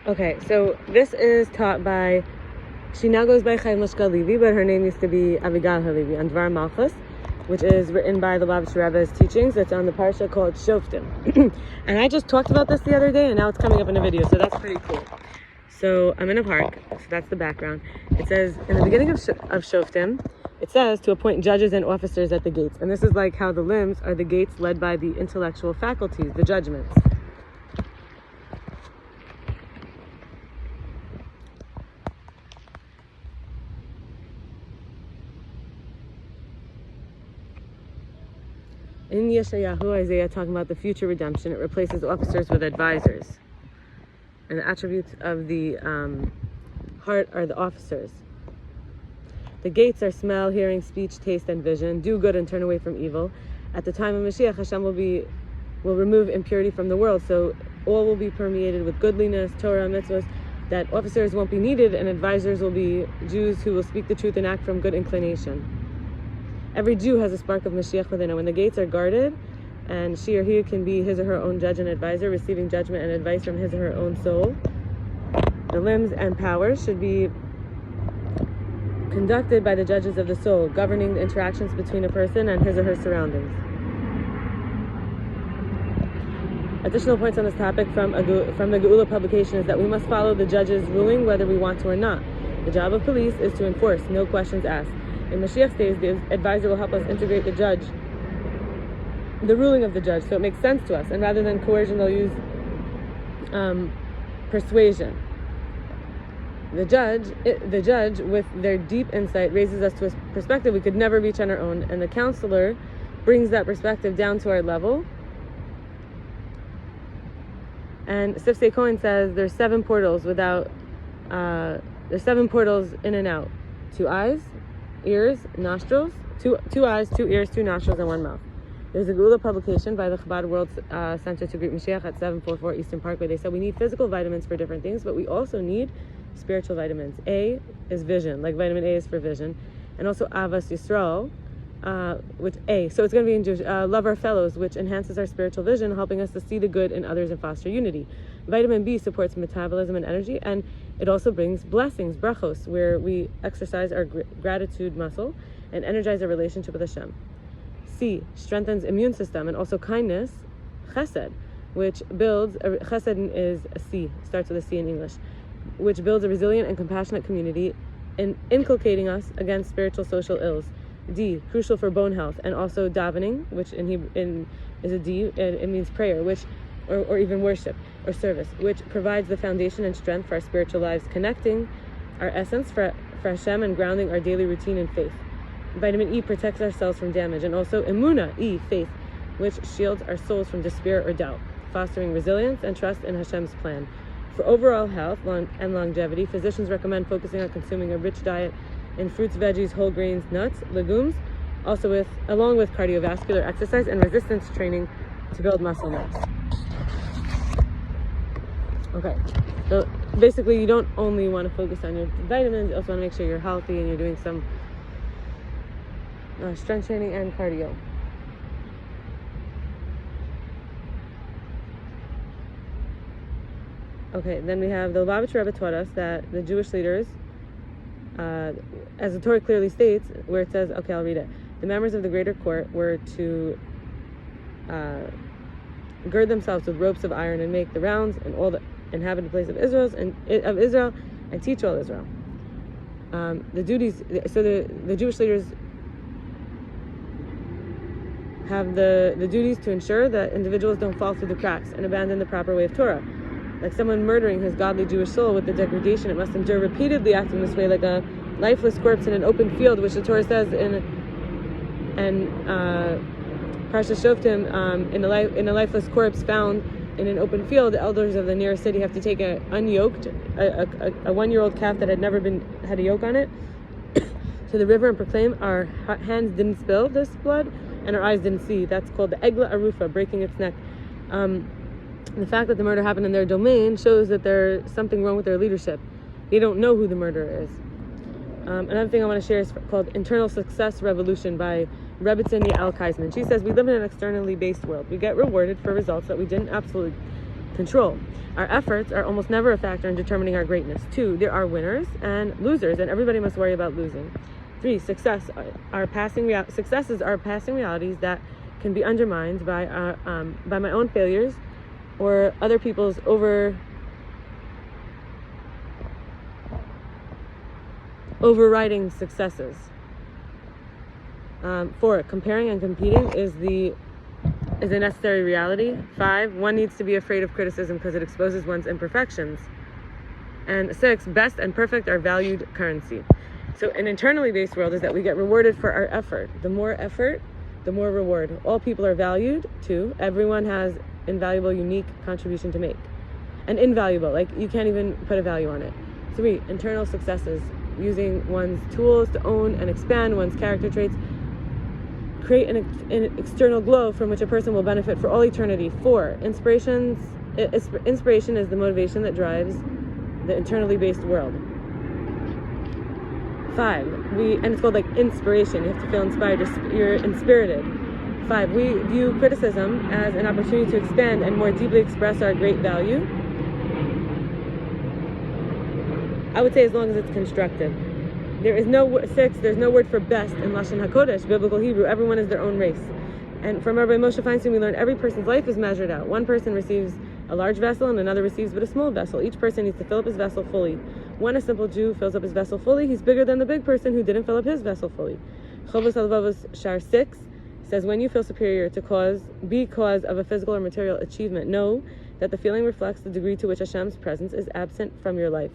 Okay, so this is taught by, she now goes by chaya halevy, but her name used to be avigail halevy, on dvar malchus, which is written by the Lubavitcher rebbe's teachings. It's on the parsha called Shoftim. And I just talked about this the other day, and now it's coming up in a video, so that's pretty cool. So I'm in a park, so that's the background. It says, in the beginning of Shoftim, it says to appoint judges and officers at the gates. And this is like how the limbs are the gates led by the intellectual faculties, the judgments. In Yeshayahu, Isaiah talking about the future redemption, it replaces officers with advisors. And the attributes of the heart are the officers. The gates are smell, hearing, speech, taste, and vision. Do good and turn away from evil. At the time of Moshiach, Hashem will remove impurity from the world, so all will be permeated with goodliness, Torah, mitzvahs, that officers won't be needed, and advisors will be Jews who will speak the truth and act from good inclination. Every Jew has a spark of Moshiach within him. When the gates are guarded, and she or he can be his or her own judge and advisor, receiving judgment and advice from his or her own soul, the limbs and powers should be conducted by the judges of the soul, governing the interactions between a person and his or her surroundings. Additional points on this topic from the geulah publication is that we must follow the judge's ruling whether we want to or not. The job of police is to enforce, no questions asked. In Moshiach's days, the advisor will help us integrate the ruling of the judge, so it makes sense to us. And rather than coercion, they'll use persuasion. The judge, with their deep insight, raises us to a perspective we could never reach on our own, and the counselor brings that perspective down to our level. And sifsei kohen says there's 7 portals there's 7 portals in and out: 2 eyes, ears, nostrils, 2 eyes, 2 ears, 2 nostrils, and 1 mouth. There's a geulah publication by the Chabad World Center to Greet Moshiach at 744 Eastern Parkway. They said we need physical vitamins for different things, but we also need spiritual vitamins. A is vision, like vitamin A is for vision, and also avas yisrael, which A. So it's going to be in Jewish. Love our fellows, which enhances our spiritual vision, helping us to see the good in others and foster unity. Vitamin B supports metabolism and energy, and it also brings blessings, brachos, where we exercise our gratitude muscle and energize our relationship with Hashem. C strengthens immune system, and also kindness, chesed, which builds chesed is a C, starts with a C in English, which builds a resilient and compassionate community, in inculcating us against spiritual social ills. D, crucial for bone health, and also davening, which is a D, it means prayer, which or even worship or service, which provides the foundation and strength for our spiritual lives, connecting our essence for Hashem and grounding our daily routine in faith. Vitamin E protects our cells from damage, and also emuna, E, faith, which shields our souls from despair or doubt, fostering resilience and trust in Hashem's plan. For overall health and longevity, physicians recommend focusing on consuming a rich diet in fruits, veggies, whole grains, nuts, legumes, along with cardiovascular exercise and resistance training to build muscle mass. Okay, so basically you don't only want to focus on your vitamins, you also want to make sure you're healthy and you're doing some strength training and cardio. Okay, then we have the Lubavitcher Rebbe taught us that the Jewish leaders, as the Torah clearly states, where it says, okay, I'll read it. The members of the greater court were to gird themselves with ropes of iron and make the rounds in all the inhabited place of Israel and teach all Israel. The Jewish leaders have the duties to ensure that individuals don't fall through the cracks and abandon the proper way of Torah. Like someone murdering his godly Jewish soul with the degradation it must endure, repeatedly acting this way like a lifeless corpse in an open field, which the Torah says in Parsha Shoftim, in a lifeless corpse found in an open field, the elders of the nearest city have to take a 1-year-old calf that had never had a yoke on it to the river and proclaim, our hands didn't spill this blood and our eyes didn't see. That's called the egla arufa, breaking its neck. The fact that the murder happened in their domain shows that there's something wrong with their leadership. They don't know who the murderer is. Another thing I want to share is called Internal Success Revolution by Rebbetzin Yael kaisman. She says, we live in an externally based world. We get rewarded for results that we didn't absolutely control. Our efforts are almost never a factor in determining our greatness. 2, there are winners and losers, and everybody must worry about losing. 3, successes are passing realities that can be undermined by my own failures or other people's overriding successes. 4, comparing and competing is a necessary reality. 5, one needs to be afraid of criticism because it exposes one's imperfections. And 6, best and perfect are valued currency. So an internally based world is that we get rewarded for our effort. The more effort, the more reward. All people are valued. 2, everyone has invaluable, unique contribution to make. And invaluable, like you can't even put a value on it. 3, internal successes, using one's tools to own and expand one's character traits, create an external glow from which a person will benefit for all eternity. 4, inspiration is the motivation that drives the internally based world. 5, and it's called like inspiration. You have to feel inspired. You're inspirited. 5, we view criticism as an opportunity to expand and more deeply express our great value. I would say as long as it's constructive. There is no 6, there's no word for best in Lashon HaKodesh, biblical Hebrew. Everyone is their own race. And from Rabbi Moshe Feinstein, we learn every person's life is measured out. One person receives a large vessel and another receives but a small vessel. Each person needs to fill up his vessel fully. When a simple Jew fills up his vessel fully, he's bigger than the big person who didn't fill up his vessel fully. Chovos halevovos shaar 6 says, when you feel superior to be cause of a physical or material achievement, know that the feeling reflects the degree to which Hashem's presence is absent from your life.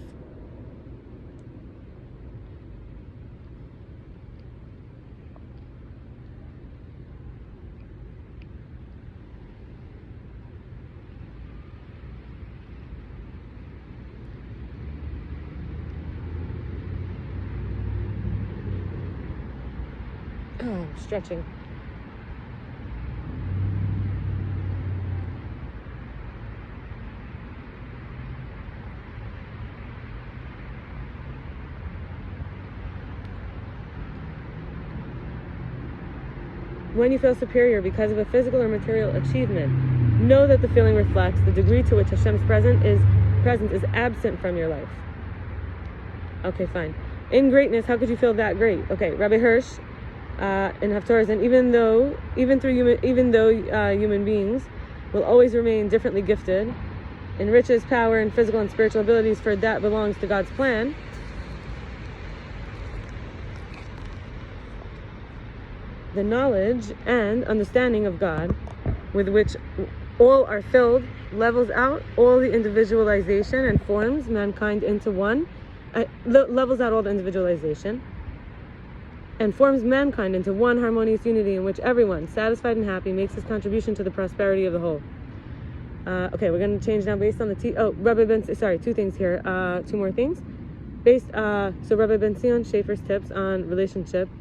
Stretching. When you feel superior because of a physical or material achievement, know that the feeling reflects the degree to which Hashem's presence is absent from your life. Okay, fine. In greatness, how could you feel that great? Okay, Rabbi Hirsh in Haftoras, and even though human beings will always remain differently gifted in riches, power, and physical and spiritual abilities, for that belongs to God's plan. The knowledge and understanding of God with which all are filled levels out all the individualization and forms mankind into one, levels out all the individualization and forms mankind into one harmonious unity in which everyone, satisfied and happy, makes his contribution to the prosperity of the whole. Okay, we're going to change now based on the two things here, 2 more things. So Rabbi Bentzion Shaffer's tips on relationships,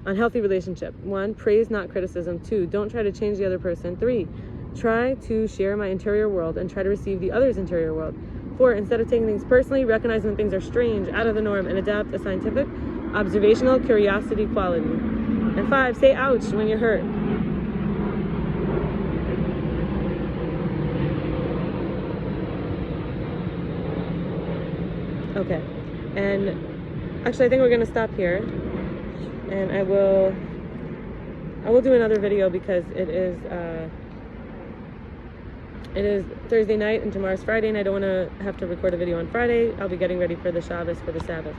on healthy relationship. 1, praise, not criticism. 2, don't try to change the other person. 3, try to share my interior world and try to receive the other's interior world. 4, instead of taking things personally, recognize when things are strange, out of the norm, and adapt a scientific, observational curiosity quality. And 5, say ouch when you're hurt. Okay, and actually I think we're going to stop here, and I will do another video because it is Thursday night and tomorrow's Friday, and I don't want to have to record a video on Friday. I'll be getting ready for the Shabbos, for the Sabbath.